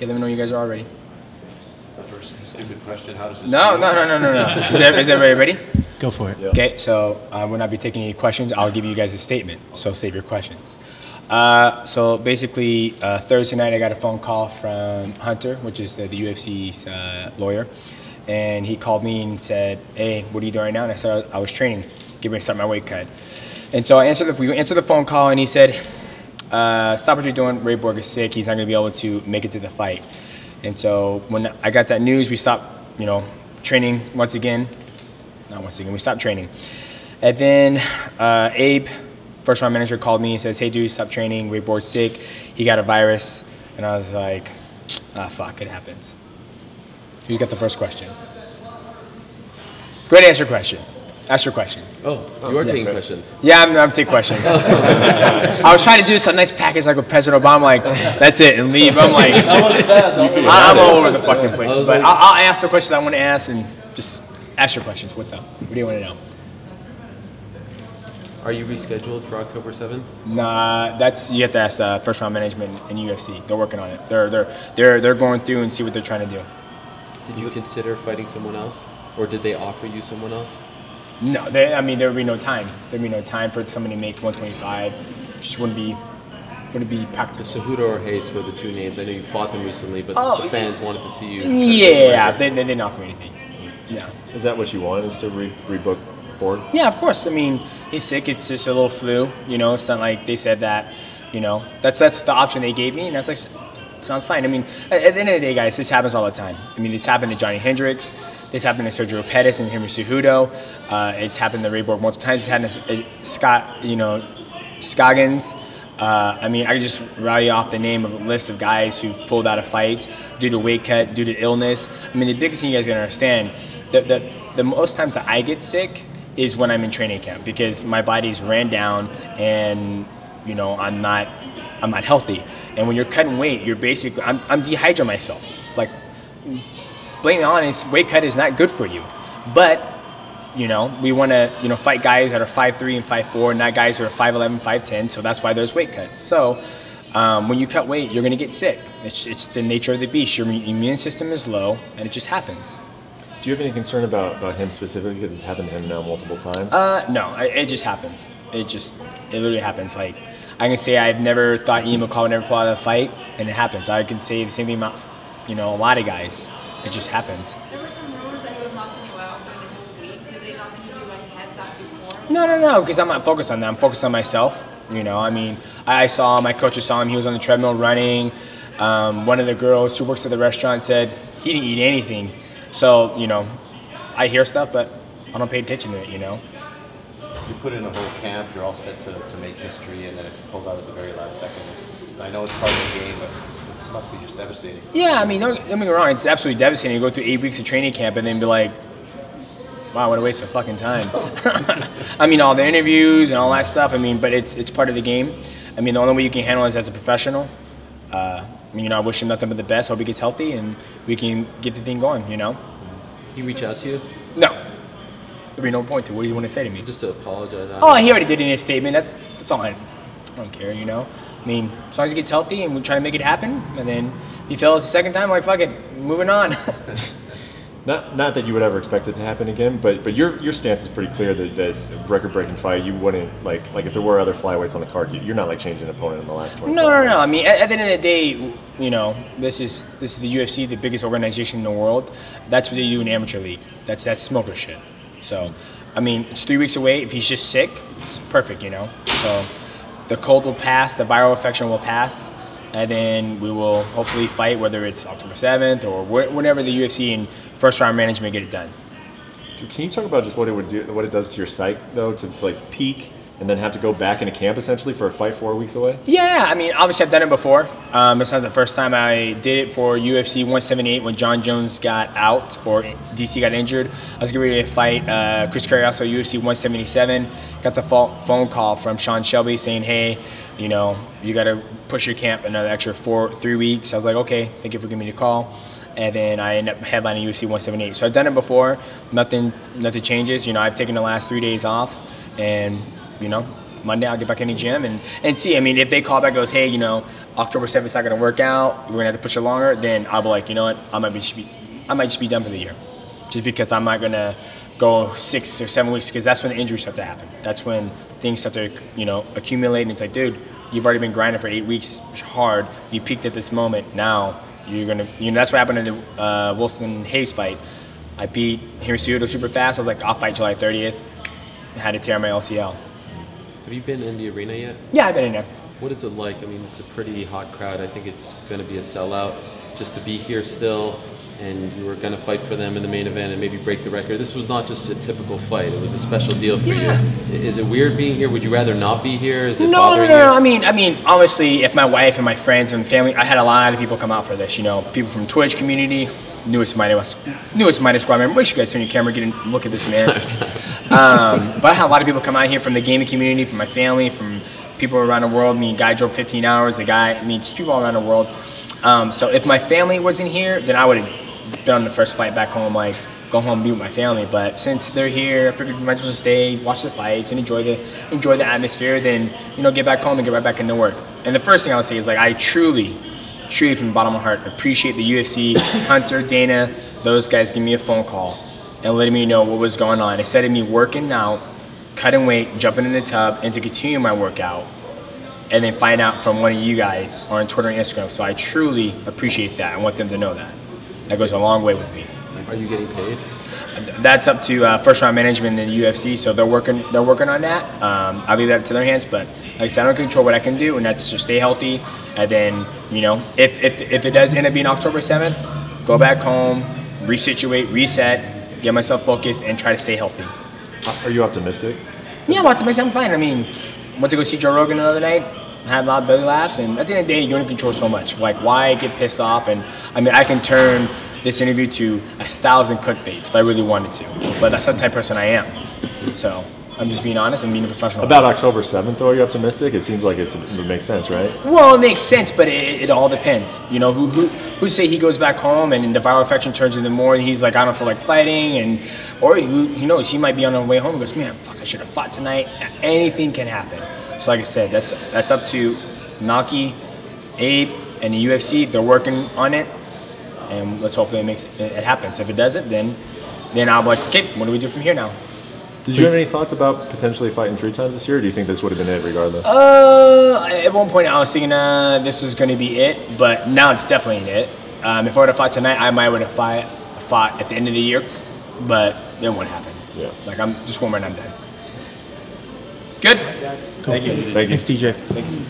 Okay, let me know you guys are all ready. First stupid question, how does this No. Is everybody ready? Go for it. Yeah. Okay, so we'll not be taking any questions. I'll give you guys a statement, so save your questions. So basically, Thursday night I got a phone call from Hunter, which is the UFC's lawyer, and he called me and said, "Hey, what are you doing right now?" And I said, "I was training, getting ready to start my weight cut." And so we answered the phone call, and he said, "Stop what you're doing. Ray Borg is sick. He's not going to be able to make it to the fight." And so when I got that news, we stopped, training once again. Not once again, we stopped training. And then Abe, first round manager, called me and says, "Hey dude, stop training. Ray Borg's sick. He got a virus." And I was like, fuck, it happens. Who's got the first question? Go ahead and answer questions. Ask your question. Oh, you are taking questions. Yeah, I'm taking questions. I was trying to do some nice package like with President Obama, like, that's it, and leave. I'm like, I'm all over the fucking place. But I'll ask the questions I want to ask and just ask your questions. What's up? What do you want to know? Are you rescheduled for October 7th? Nah, you have to ask first round management and UFC. They're working on it. They're going through and see what they're trying to do. Did you consider fighting someone else, or did they offer you someone else? No, there would be no time. There'd be no time for somebody to make 125. Just wouldn't be practical. Cejudo or Hayes were the two names. I know you fought them recently, but the fans wanted to see you. Yeah, they didn't offer me anything. Yeah. Is that what you want? Is to rebook Borg? Yeah, of course. I mean, he's sick. It's just a little flu. It's not like they said that. That's the option they gave me, and that's like, sounds fine. I mean, at the end of the day, guys, this happens all the time. I mean, this happened to Johnny Hendricks. This happened to Sergio Pettis and Henry Cejudo. It's happened to Ray Borg multiple times. It's happened to Scoggins. I mean, I could just rally off the name of a list of guys who've pulled out of fights due to weight cut, due to illness. I mean, the biggest thing you guys gotta understand, the most times that I get sick is when I'm in training camp because my body's ran down and I'm not healthy. And when you're cutting weight, you're basically I'm dehydrating myself. Like, blatantly honest, weight cut is not good for you. But we want to fight guys that are 5'3" and 5'4", not guys who are 5'11", 5'10". So that's why there's weight cuts. So when you cut weight, you're gonna get sick. It's the nature of the beast. Your immune system is low, and it just happens. Do you have any concern about him specifically because it's happened to him now multiple times? No, it just happens. It literally happens. Like, I can say I've never thought Ian McCall would never pull out of the fight, and it happens. I can say the same thing about a lot of guys. It just happens. There were some rumors that he was knocking you out during the whole week. Did they not give you like heads up before? No, because I'm not focused on that. I'm focused on myself. I mean, I saw my coaches saw him. He was on the treadmill running. One of the girls who works at the restaurant said he didn't eat anything. So I hear stuff, but I don't pay attention to it. You put in a whole camp. You're all set to make history, and then it's pulled out at the very last second. I know it's part of the game, but it must be just devastating. Yeah, I mean, don't get me wrong. It's absolutely devastating. You go through 8 weeks of training camp and then be like, wow, what a waste of fucking time. I mean, all the interviews and all that stuff. I mean, but it's part of the game. I mean, the only way you can handle it is as a professional. I wish him nothing but the best. Hope he gets healthy and we can get the thing going. He reach out to you? No. There'd be no point to. What do you want to say to me? Just to apologize. Oh, he already did in his statement. That's all. I don't care. I mean, as long as he gets healthy and we try to make it happen, and then if he fails the second time, like, fuck it, moving on. Not that you would ever expect it to happen again, but your stance is pretty clear that record-breaking fight, you wouldn't, like if there were other flyweights on the card, you're not like changing an opponent in the last 20. No. I mean, at the end of the day, this is the UFC, the biggest organization in the world. That's what they do in amateur league. That's smoker shit. So, I mean, it's 3 weeks away. If he's just sick, it's perfect, So, the cold will pass, the viral infection will pass, and then we will hopefully fight, whether it's October 7th or whenever the UFC and first round management get it done. Can you talk about just what it would do, what it does to your psyche, though, to like peak and then have to go back into camp essentially for a fight 4 weeks away? Yeah, I mean, obviously I've done it before. It's not the first time. I did it for UFC 178 when John Jones got out or DC got injured. I was getting ready to fight Chris Carriasso, UFC 177. Got the phone call from Sean Shelby saying, hey, you got to push your camp another extra 3 weeks. I was like, okay, thank you for giving me the call. And then I ended up headlining UFC 178. So I've done it before. Nothing changes. I've taken the last 3 days off, and Monday I'll get back in the gym and see. I mean, if they call back and goes, hey, you know, October 7th is not going to work out, we're going to have to push it longer, then I'll be like, you know what, I might just be done for the year. Just because I'm not going to go 6 or 7 weeks, because that's when the injuries start to happen. That's when things start to, you know, accumulate, and it's like, dude, you've already been grinding for 8 weeks hard. You peaked at this moment. Now you're going to, you know, that's what happened in the Wilson-Hayes fight. I beat Hirasuto super fast. I was like, I'll fight July 30th. I had to tear my LCL. Have you been in the arena yet? Yeah, I've been in there. What is it like? I mean, it's a pretty hot crowd. I think it's going to be a sellout. Just to be here still, and you were going to fight for them in the main event and maybe break the record. This was not just a typical fight. It was a special deal for you. Is it weird being here? Would you rather not be here? Is it bothering you? I mean, honestly, if my wife and my friends and family, I had a lot of people come out for this. You know, people from Twitch community, newest Mighty Squad member. Make sure you guys turn your camera, get and look at this man. But I had a lot of people come out here from the gaming community, from my family, from people around the world. I mean, guy drove 15 hours. Just people all around the world. So if my family wasn't here, then I would have been on the first flight back home, like go home and be with my family. But since they're here, I figured we might as well stay, watch the fights, and enjoy the atmosphere. Then, you know, get back home and get right back into work. And the first thing I would say is, like, I truly from the bottom of my heart appreciate the UFC, Hunter, Dana, those guys giving me a phone call and letting me know what was going on. Instead of me working out, cutting weight, jumping in the tub, and to continue my workout, and then find out from one of you guys on Twitter and Instagram. So I truly appreciate that. I want them to know that. That goes a long way with me. Are you getting paid? That's up to first round management in the UFC, so they're working on that. I leave that to their hands, but like I said, I don't control what I can do, and that's just stay healthy. And then, you know, if it does end up being October 7th, go back home, resituate, reset, get myself focused, and try to stay healthy. Are you optimistic? Yeah, I'm optimistic. I'm fine. I mean, went to go see Joe Rogan the other night, had a lot of belly laughs, and at the end of the day, you don't control so much. Like, why get pissed off? And I mean, I can turn this interview to 1,000 clickbaits if I really wanted to, but that's the type of person I am. So I'm just being honest and being a professional. About October 7th, though, are you optimistic? It seems like it makes sense, right? Well, it makes sense, but it all depends. You know, who say he goes back home and the viral infection turns into more, and he's like, I don't feel like fighting, or who knows, he might be on the way home and goes, man, fuck, I should have fought tonight. Anything can happen. So like I said, that's up to Naki, Abe, and the UFC. They're working on it, and let's hope that it happens. If it doesn't, then I'll be like, okay, what do we do from here now? Did you have any thoughts about potentially fighting 3 times this year, or do you think this would have been it regardless? At one point I was thinking this was going to be it, but now it's definitely it. If I would have fought tonight, I might would have fought at the end of the year, but it won't happen. Yeah. Like, I'm just one more and I'm done. Good? Cool. Thank you. Thank you. Thanks, DJ. Thank you.